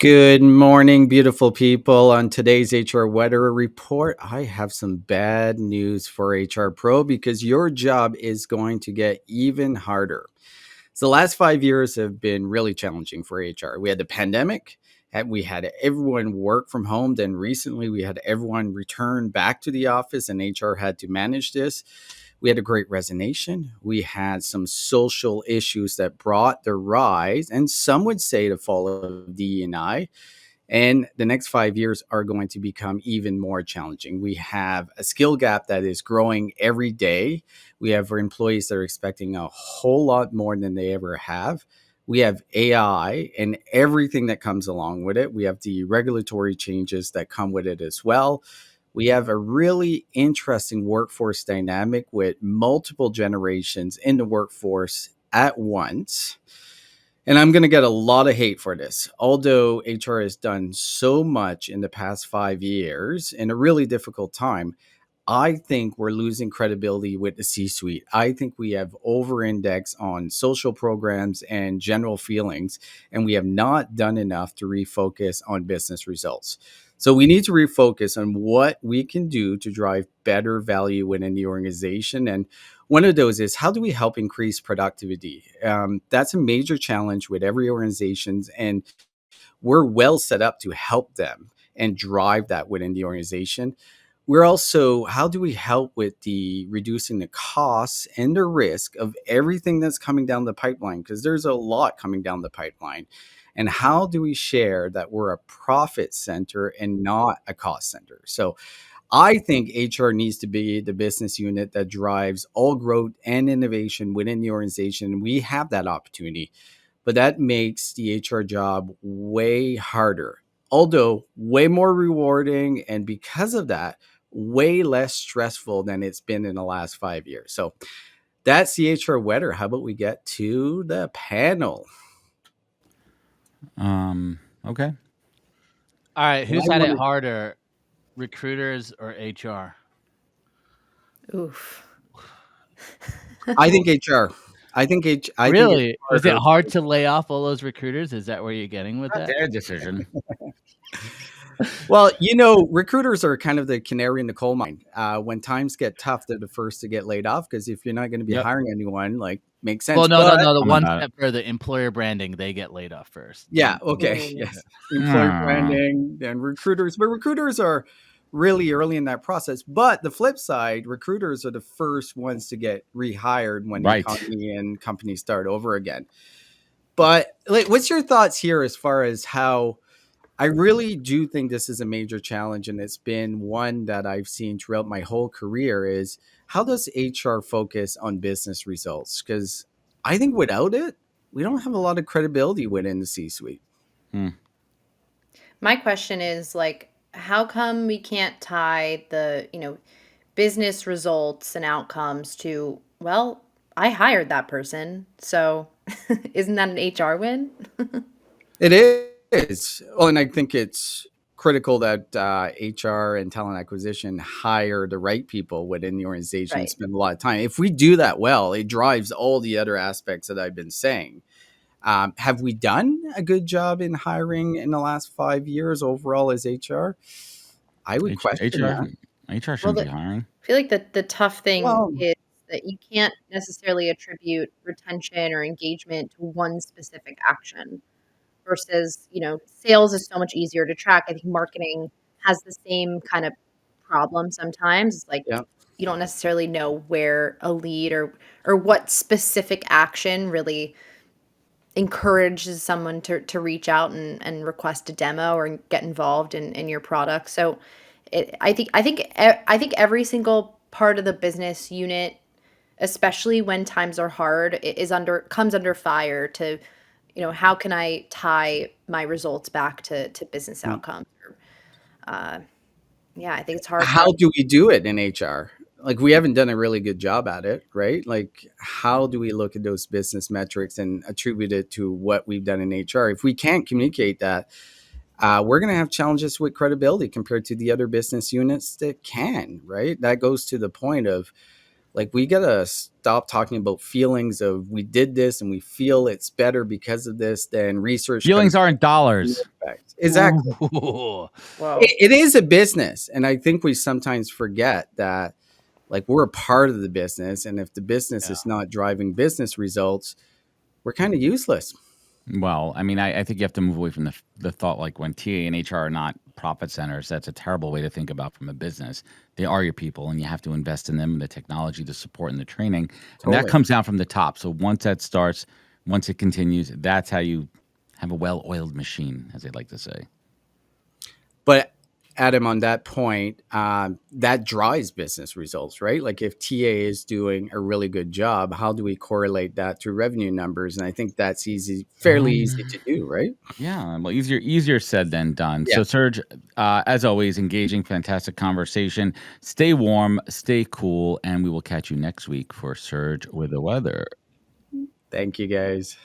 Good morning, beautiful people. On today's HR Weather Report, I have some bad news for HR Pro because your job is going to get even harder. So, the last 5 years have been really challenging for HR. We had the pandemic, and we had everyone work from home. Then, recently, we had everyone return back to the office, and HR had to manage this. We had a great resignation. We had some social issues that brought the rise, and some would say the fall of DEI. And the next 5 years are going to become even more challenging. We have a skill gap that is growing every day. We have employees that are expecting a whole lot more than they ever have. We have AI and everything that comes along with it. We have the regulatory changes that come with it as well. We have a really interesting workforce dynamic with multiple generations in the workforce at once. And I'm going to get a lot of hate for this. Although HR has done so much in the past 5 years in a really difficult time, I think we're losing credibility with the C suite. I think we have over indexed on social programs and general feelings, and we have not done enough to refocus on business results. So we need to refocus on what we can do to drive better value within the organization. And one of those is how do we help increase productivity? That's a major challenge with every organization, and we're well set up to help them and drive that within the organization. We're also, how do we help with the reducing the costs and the risk of everything that's coming down the pipeline? Because there's a lot coming down the pipeline. And how do we share that we're a profit center and not a cost center? So I think HR needs to be the business unit that drives all growth and innovation within the organization. We have that opportunity, but that makes the HR job way harder, although way more rewarding. And because of that, way less stressful than it's been in the last 5 years. So that's the HR weather. How about we get to the panel? Okay. All right, And who's I had it wanted, harder, recruiters or HR? Oof. I think HR. I think it's Really? Was it harder. hard to lay off all those recruiters? Is that where you're getting with Not that? their decision. Well, recruiters are kind of the canary in the coal mine. When times get tough, they're the first to get laid off because if you're not going to be Yep. hiring anyone, like, makes Well, sense. no, no, But no. The Tell me one about it. step further, employer branding, they get laid off first. yeah, Then, okay, Mm. yes, employer Ah, branding, then recruiters. But recruiters are really early in that process. But the flip side, recruiters are the first ones to get rehired when the right. economy and companies start over again. But like, what's your thoughts here as far as how I really do think this is a major challenge, and it's been one that I've seen throughout my whole career is how does HR focus on business results? Because I think without it, we don't have a lot of credibility within the C-suite. Hmm. My question is like, how come we can't tie the business results and outcomes to, well, I hired that person. So isn't that an HR win? It is. Well, and I think it's critical that HR and talent acquisition hire the right people within the organization, Right. spend a lot of time. If we do that well, it drives all the other aspects that I've been saying. Have we done a good job in hiring in the last 5 years overall as HR? I would question HR, that. HR Well, shouldn't be hiring. I feel like the tough thing Well, is that you can't necessarily attribute retention or engagement to one specific action versus sales is so much easier to track. I think marketing has the same kind of problem sometimes. It's like yeah. you don't necessarily know where a lead or what specific action really encourages someone to reach out and request a demo or get involved in your product. So I think every single part of the business unit, especially when times are hard, is under comes under fire to, how can I tie my results back to business Mm. outcomes? Uh, yeah, I think it's hard How to. do we do it in HR? Like, we haven't done a really good job at it, right? Like, how do we look at those business metrics and attribute it to what we've done in HR? If we can't communicate that, we're going to have challenges with credibility compared to the other business units that can, right? That goes to the point of Like, we gotta stop talking about feelings of we did this and we feel it's better because of this. Then research Feelings comes aren't dollars. exactly. Ooh. Whoa. It is a business, and I think we sometimes forget that, like, we're a part of the business, and if the business Yeah. is not driving business results, we're kind of useless. Well, I mean, I think you have to move away from the thought like when TA and HR are not profit centers. That's a terrible way to think about from a business. They are your people, and you have to invest in them, the technology, the support, and the training, and that Totally. comes down from the top. So once that starts, once it continues, that's how you have a well-oiled machine, as they like to say. But Adam, on that point, that drives business results, right? Like, if TA is doing a really good job, how do we correlate that to revenue numbers? And I think that's fairly easy to do, right? Yeah, well, easier said than done. Yeah. So, Serge, as always, engaging, fantastic conversation. Stay warm, stay cool, and we will catch you next week for Serge with the weather. Thank you, guys.